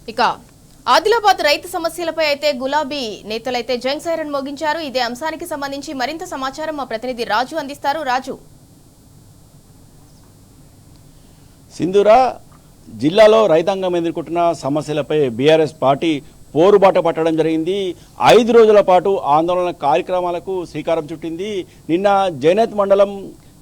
ఇక ఆదిలాబాద్ రైతు సమస్యలపై అయితే గులాబీ నేతలైతే జంగ్ సైరన్ మోగించారు. ఇదే అంశానికి సంబంధించి మరింత సమాచారం మా ప్రతినిధి రాజు అందిస్తారు. రాజు, సింధూరా, జిల్లాలో రైతాంగం ఎదుర్కొంటున్న సమస్యలపై బీఆర్ఎస్ పార్టీ పోరుబాట పట్టడం జరిగింది. 5 రోజుల పాటు ఆందోళన కార్యక్రమాలకు శ్రీకారం చుట్టింది. నిన్న జైనత్ మండలం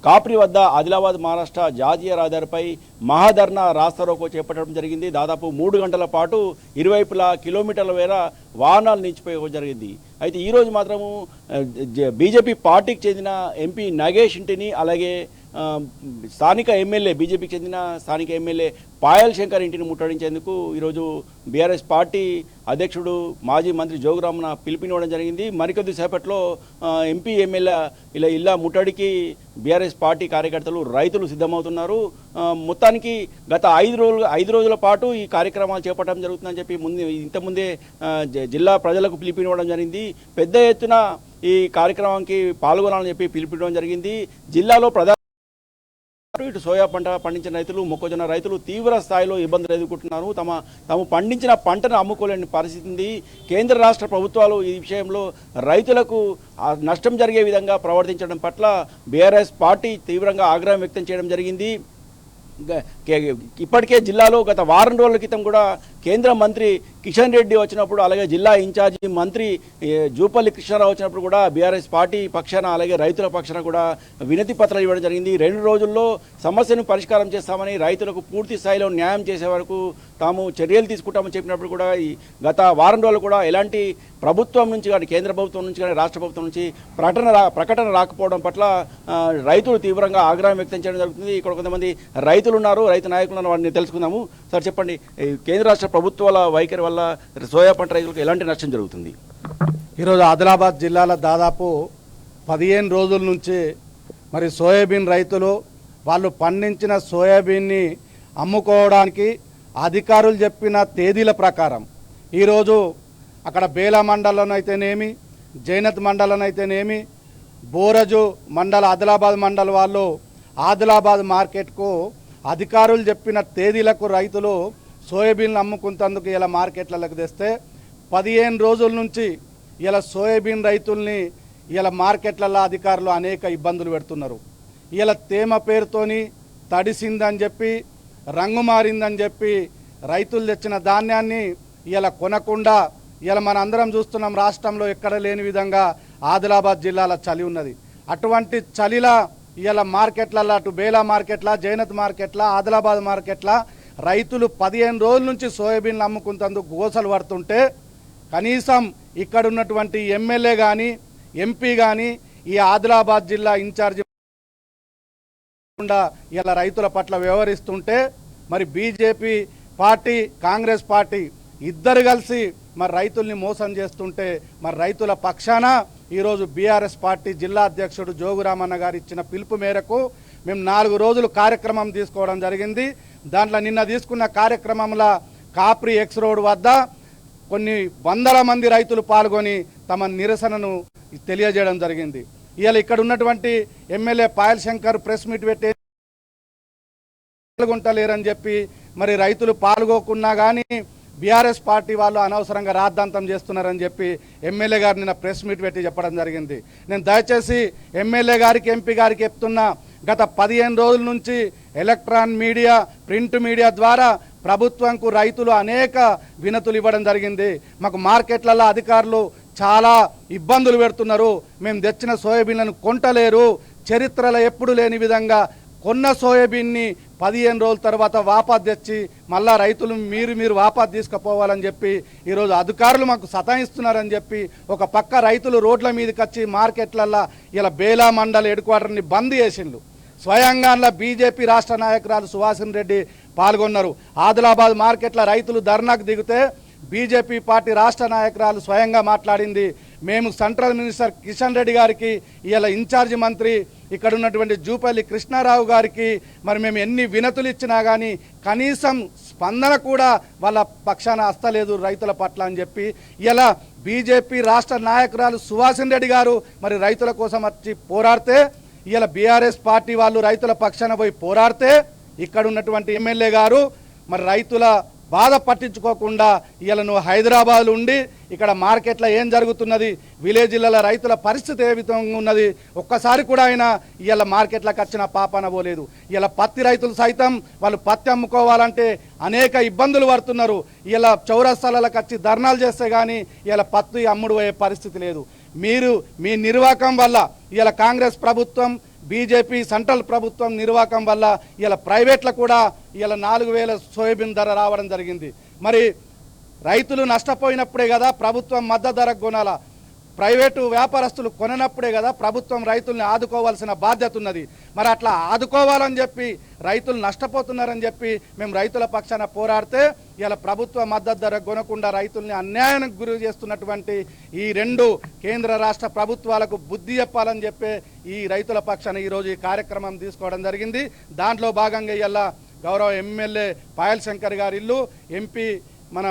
కాప్రి వద్ద ఆదిలాబాద్ మహారాష్ట్ర జాతీయ రహదారిపై మహాధర్నా రాస్తారోకో చేపట్టడం జరిగింది. దాదాపు 3 గంటల పాటు ఇరువైపులా కిలోమీటర్ల మేర వాహనాలు నిలిచిపోయడం జరిగింది. అయితే ఈరోజు మాత్రము బీజేపీ పార్టీకి చెందిన ఎంపీ నగేష్ ఇంటిని, అలాగే స్థానిక ఎమ్మెల్యే బీజేపీకి చెందిన స్థానిక ఎమ్మెల్యే పాయల్ శంకర్ ఇంటిని ముట్టడించేందుకు ఈరోజు బీఆర్ఎస్ పార్టీ అధ్యక్షుడు మాజీ మంత్రి జోగురామన్న పిలుపునివ్వడం జరిగింది. మరికొద్ది సేపట్లో ఎంపీ ఎమ్మెల్యే ఇళ్ళ ముట్టడికి బీఆర్ఎస్ పార్టీ కార్యకర్తలు రైతులు సిద్ధమవుతున్నారు. మొత్తానికి గత 5 రోజుల పాటు ఈ కార్యక్రమాలు చేపట్టడం జరుగుతుందని చెప్పి ఇంతకుముందే జిల్లా ప్రజలకు పిలుపునివ్వడం జరిగింది. పెద్ద ఎత్తున ఈ కార్యక్రమానికి పాల్గొనాలని చెప్పి పిలుపునివ్వడం జరిగింది. జిల్లాలో ఇటు సోయా పంట పండించిన రైతులు, మొక్కజొన్న రైతులు తీవ్ర స్థాయిలో ఇబ్బందులు ఎదుర్కొంటున్నారు. తాము పండించిన పంటను అమ్ముకోలేని పరిస్థితి ఉంది. కేంద్ర రాష్ట్ర ప్రభుత్వాలు ఈ విషయంలో రైతులకు నష్టం జరిగే విధంగా ప్రవర్తించడం పట్ల బీఆర్ఎస్ పార్టీ తీవ్రంగా ఆగ్రహం వ్యక్తం చేయడం జరిగింది. ఇప్పటికే జిల్లాలో గత వారం రోజుల క్రితం కూడా కేంద్ర మంత్రి కిషన్ రెడ్డి వచ్చినప్పుడు, అలాగే జిల్లా ఇన్ఛార్జి మంత్రి జూపల్లి కృష్ణారావు వచ్చినప్పుడు కూడా బీఆర్ఎస్ పార్టీ పక్షాన, అలాగే రైతుల పక్షాన కూడా వినతి పత్రాలు ఇవ్వడం జరిగింది. 2 రోజుల్లో సమస్యను పరిష్కారం చేస్తామని, రైతులకు పూర్తి స్థాయిలో న్యాయం చేసే వరకు తాము చర్యలు తీసుకుంటామని చెప్పినప్పుడు కూడా గత వారం రోజులు కూడా ఎలాంటి ప్రభుత్వం నుంచి కానీ, కేంద్ర ప్రభుత్వం నుంచి కానీ, రాష్ట్ర ప్రభుత్వం నుంచి ప్రకటన రాకపోవడం పట్ల రైతులు తీవ్రంగా ఆగ్రహం వ్యక్తం చేయడం జరుగుతుంది. ఇక్కడ కొంతమంది రైతులు ఉన్నారు, రైతు నాయకులు ఉన్నారు, వారిని తెలుసుకుందాము. సార్ చెప్పండి, కేంద్ర రాష్ట్ర ప్రభుత్వాల వైఖరి వల్ల సోయా పంట రైతులకు ఎలాంటి నష్టం జరుగుతుంది? ఈరోజు ఆదిలాబాద్ జిల్లాలో దాదాపు 15 రోజుల నుంచి మరి సోయాబీన్ రైతులు వాళ్ళు పండించిన సోయాబీన్ని అమ్ముకోవడానికి అధికారులు చెప్పిన తేదీల ప్రకారం ఈరోజు అక్కడ బేలా మండలంలోనైతేనేమి, జైనత్ మండలంలోనైతేనేమి, బోరజు మండల ఆదిలాబాద్ మండల వాళ్ళు ఆదిలాబాద్ మార్కెట్కు అధికారులు చెప్పిన తేదీలకు రైతులు సోయాబీన్లు అమ్ముకుంటందుకు ఇలా మార్కెట్లకు తెస్తే 15 రోజుల నుంచి ఇలా సోయాబీన్ రైతుల్ని ఇలా మార్కెట్లలో అధికారులు అనేక ఇబ్బందులు పెడుతున్నారు. ఇలా తేమ పేరుతోని తడిసిందని చెప్పి, రంగు మారిందని చెప్పి రైతులు తెచ్చిన ధాన్యాన్ని ఇలా కొనకుండా ఇలా మన అందరం చూస్తున్నాం. రాష్ట్రంలో ఎక్కడ లేని విధంగా ఆదిలాబాద్ జిల్లాలో చలి ఉన్నది. అటువంటి చలిలా ఇలా మార్కెట్లలో, అటు బేలా మార్కెట్ల, జైనత్ మార్కెట్ల, ఆదిలాబాద్ మార్కెట్ల రైతులు 15 రోజుల నుంచి సోయాబీన్లు అమ్ముకుంటందుకు గోసలు పడుతుంటే కనీసం ఇక్కడ ఉన్నటువంటి ఎమ్మెల్యే కానీ, ఎంపీ కానీ ఈ ఆదిలాబాద్ జిల్లా ఇన్ఛార్జి ఇలా రైతుల పట్ల వ్యవహరిస్తుంటే మరి బీజేపీ పార్టీ, కాంగ్రెస్ పార్టీ ఇద్దరు కలిసి మరి రైతుల్ని మోసం చేస్తుంటే మరి రైతుల పక్షాన ఈరోజు బీఆర్ఎస్ పార్టీ జిల్లా అధ్యక్షుడు జోగురామన్న గారు ఇచ్చిన పిలుపు మేరకు మేము 4 రోజులు కార్యక్రమం తీసుకోవడం జరిగింది. దాంట్లో నిన్న తీసుకున్న కార్యక్రమంలో కాప్రి ఎక్స్ రోడ్ వద్ద కొన్ని వందల మంది రైతులు పాల్గొని తమ నిరసనను తెలియజేయడం జరిగింది. ఇవాళ ఇక్కడ ఉన్నటువంటి MLA Payal Shankar press meet పెట్టి పాల్గొంటలేరని చెప్పి మరి రైతులు పాల్గొకున్నా కానీ బీఆర్ఎస్ పార్టీ వాళ్ళు అనవసరంగా రాద్ధాంతం చేస్తున్నారని చెప్పి ఎమ్మెల్యే గారు నిన్న ప్రెస్ మీట్ పెట్టి చెప్పడం జరిగింది. నేను దయచేసి ఎమ్మెల్యే గారికి, ఎంపీ గారికి చెప్తున్నా, గత 15 రోజుల నుంచి ఎలక్ట్రాన్ మీడియా, ప్రింట్ మీడియా ద్వారా ప్రభుత్వంకు రైతులు అనేక వినతులు ఇవ్వడం జరిగింది. మాకు మార్కెట్లలో అధికారులు చాలా ఇబ్బందులు పెడుతున్నారు, మేము తెచ్చిన సోయాబీన్లను కొంటలేరు, చరిత్రలో ఎప్పుడు లేని విధంగా కొన్న సోయాబీన్ని 15 రోజుల తర్వాత వాపసు తెచ్చి మళ్ళా రైతులు మీరు వాపసు తీసుకుపోవాలని చెప్పి ఈరోజు అధికారులు మాకు సతాయిస్తున్నారని చెప్పి ఒక పక్క రైతులు రోడ్ల మీదకి వచ్చి మార్కెట్లల్లో ఇలా బేలా మండల్ హెడ్ క్వార్టర్ని బంద్ చేసిండ్రు. స్వయంగా బీజేపీ రాష్ట్ర నాయకురాలు సుహాసిని రెడ్డి పాల్గొన్నారు. ఆదిలాబాద్ మార్కెట్ల రైతులు ధర్నాకు దిగితే బీజేపీ పార్టీ రాష్ట్ర నాయకురాలు స్వయంగా మాట్లాడింది. మేము సెంట్రల్ మినిస్టర్ కిషన్ రెడ్డి గారికి, ఇలా ఇన్ఛార్జి మంత్రి ఇక్కడ ఉన్నటువంటి జూపల్లి కృష్ణారావు గారికి మరి మేము ఎన్ని వినతులు ఇచ్చినా కానీ కనీసం స్పందన కూడా వాళ్ళ పక్షాన వస్తలేదు రైతుల పట్ల అని చెప్పి ఇలా బీజేపీ రాష్ట్ర నాయకురాలు సుహాసిని రెడ్డి గారు మరి రైతుల కోసం వచ్చి పోరాడితే, ఇలా బీఆర్ఎస్ పార్టీ వాళ్ళు రైతుల పక్షాన పోయి పోరాడితే ఇక్కడ ఉన్నటువంటి ఎమ్మెల్యే గారు మరి రైతుల బాధ పట్టించుకోకుండా ఇలా నువ్వు హైదరాబాద్ ఉండి ఇక్కడ మార్కెట్లో ఏం జరుగుతున్నది, విలేజ్ల రైతుల పరిస్థితి ఏ విధంగా ఉన్నది ఒక్కసారి కూడా ఆయన ఇలా మార్కెట్లకు వచ్చిన పాపన పోలేదు. ఇలా పత్తి రైతులు సైతం వాళ్ళు పత్తి అమ్ముకోవాలంటే అనేక ఇబ్బందులు పడుతున్నారు. ఇలా చౌరస్తాలకు వచ్చి ధర్నాలు చేస్తే కానీ ఇలా పత్తి అమ్ముడు పోయే పరిస్థితి లేదు. మీరు మీ నిర్వాకం వల్ల ఇలా కాంగ్రెస్ ప్రభుత్వం బీజేపీ సెంట్రల్ ప్రభుత్వం నిర్వాకం వల్ల ఇలా ప్రైవేట్లో కూడా ఇలా 4,000 సోయాబీన్ ధర రావడం జరిగింది. మరి రైతులు నష్టపోయినప్పుడే కదా ప్రభుత్వం మద్దతు ధరకు కొనాలా, ప్రైవేటు వ్యాపారస్తులు కొననప్పుడే కదా ప్రభుత్వం రైతుల్ని ఆదుకోవాల్సిన బాధ్యత ఉన్నది. మరి అట్లా ఆదుకోవాలని చెప్పి రైతులు నష్టపోతున్నారని చెప్పి మేము రైతుల పక్షాన పోరాడితే ఇలా ప్రభుత్వ మద్దతు ధర కొనకుండా రైతుల్ని అన్యాయానికి గురి చేస్తున్నటువంటి ఈ 2 కేంద్ర రాష్ట్ర ప్రభుత్వాలకు బుద్ధి చెప్పాలని చెప్పి ఈ రైతుల పక్షాన ఈరోజు ఈ కార్యక్రమం తీసుకోవడం జరిగింది. దాంట్లో భాగంగా ఇలా గౌరవ ఎమ్మెల్యే పాయల్ శంకర్ గారి ఇల్లు, ఎంపీ మన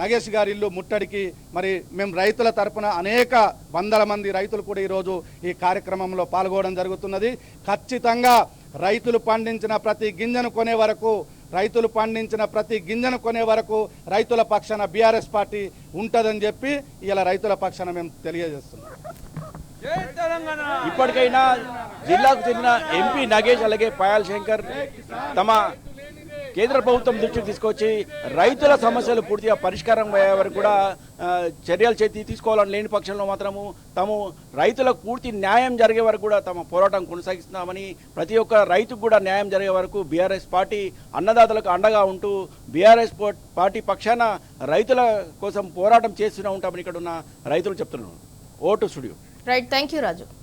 నగేష్ గారి ఇల్లు ముట్టడికి మరి మేము రైతుల తరపున అనేక వందల మంది రైతులు కూడా ఈరోజు ఈ కార్యక్రమంలో పాల్గొనడం జరుగుతున్నది. ఖచ్చితంగా రైతులు పండించిన ప్రతి గింజను కొనే వరకు రైతుల పక్షాన బీఆర్ఎస్ పార్టీ ఉంటుందని చెప్పి ఇలా రైతుల పక్షాన మేము తెలియజేస్తున్నాం. ఇప్పటికైనా జిల్లాకు చెందిన ఎంపీ నగేష్ అలాగే పాయల్ శంకర్ తమ కేంద్ర ప్రభుత్వం దృష్టికి తీసుకొచ్చి రైతుల సమస్యలు పూర్తిగా పరిష్కారం అయ్యే వరకు కూడా చర్యలు తీసుకోవాలని లేని పక్షంలో మాత్రము తాము రైతులకు పూర్తి న్యాయం జరిగే వరకు కూడా తమ పోరాటం కొనసాగిస్తున్నామని, ప్రతి ఒక్క రైతుకు కూడా న్యాయం జరిగే వరకు బీఆర్ఎస్ పార్టీ అన్నదాతలకు అండగా ఉంటూ బీఆర్ఎస్ పార్టీ పక్షాన రైతుల కోసం పోరాటం చేస్తూనే ఉంటామని ఇక్కడ ఉన్న రైతులు చెప్తున్నారు. Vote studio. Right, thank you Raju.